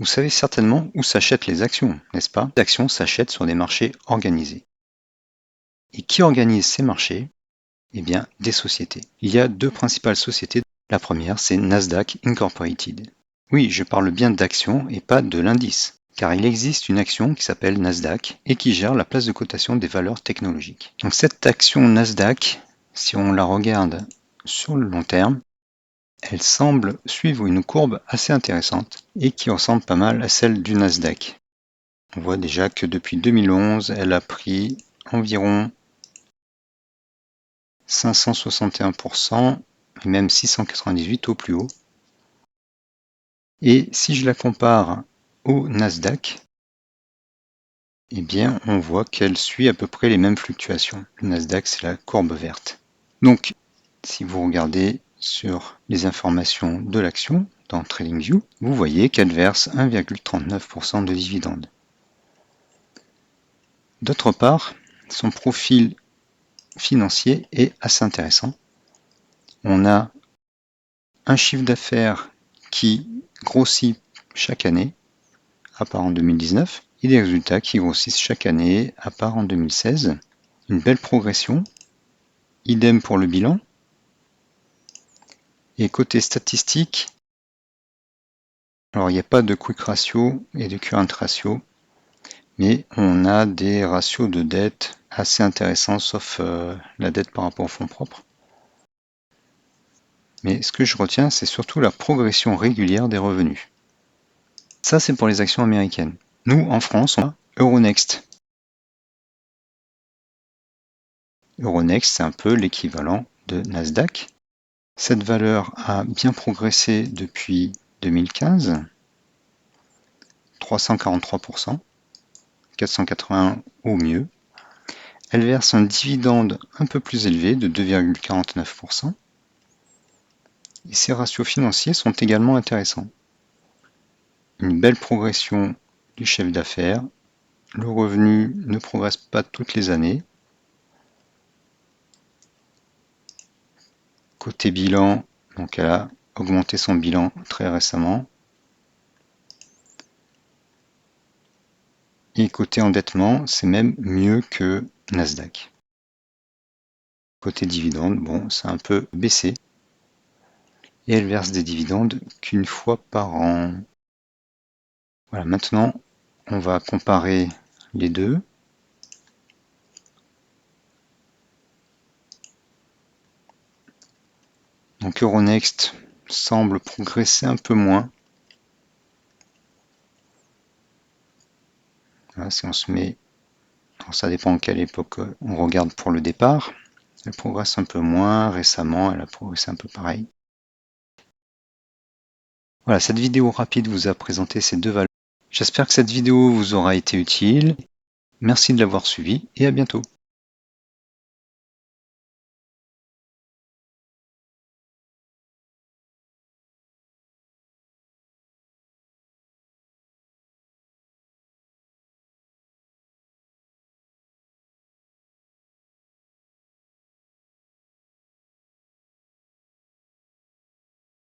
Vous savez certainement où s'achètent les actions, n'est-ce pas? Les actions s'achètent sur des marchés organisés. Et qui organise ces marchés? Eh bien, des sociétés. Il y a deux principales sociétés. La première, c'est Nasdaq Incorporated. Oui, je parle bien d'actions et pas de l'indice, car il existe une action qui s'appelle Nasdaq et qui gère la place de cotation des valeurs technologiques. Donc cette action Nasdaq, si on la regarde sur le long terme, elle semble suivre une courbe assez intéressante et qui ressemble pas mal à celle du Nasdaq. On voit déjà que depuis 2011, elle a pris environ 561% et même 698 au plus haut. Et si je la compare au Nasdaq, eh bien on voit qu'elle suit à peu près les mêmes fluctuations. Le Nasdaq, c'est la courbe verte. Donc, si vous regardez sur les informations de l'action dans TradingView, vous voyez qu'elle verse 1,39% de dividendes. D'autre part, son profil financier est assez intéressant. On a un chiffre d'affaires qui grossit chaque année, à part en 2019, et des résultats qui grossissent chaque année, à part en 2016. Une belle progression. Idem pour le bilan. Et côté statistique, alors il n'y a pas de quick ratio et de current ratio, mais on a des ratios de dette assez intéressants, sauf la dette par rapport aux fonds propres. Mais ce que je retiens, c'est surtout la progression régulière des revenus. Ça, c'est pour les actions américaines. Nous, en France, on a Euronext. Euronext, c'est un peu l'équivalent de Nasdaq. Cette valeur a bien progressé depuis 2015, 343%, 481 au mieux. Elle verse un dividende un peu plus élevé de 2,49%. Et ses ratios financiers sont également intéressants. Une belle progression du chiffre d'affaires. Le revenu ne progresse pas toutes les années. Côté bilan, donc elle a augmenté son bilan très récemment. Et côté endettement, c'est même mieux que Nasdaq. Côté dividende, bon, c'est un peu baissé. Et elle verse des dividendes qu'une fois par an. Voilà, maintenant, on va comparer les deux. Donc Euronext semble progresser un peu moins. Voilà, si on se met, alors ça dépend de quelle époque on regarde pour le départ. Elle progresse un peu moins. Récemment, elle a progressé un peu pareil. Voilà, cette vidéo rapide vous a présenté ces deux valeurs. J'espère que cette vidéo vous aura été utile. Merci de l'avoir suivi et à bientôt.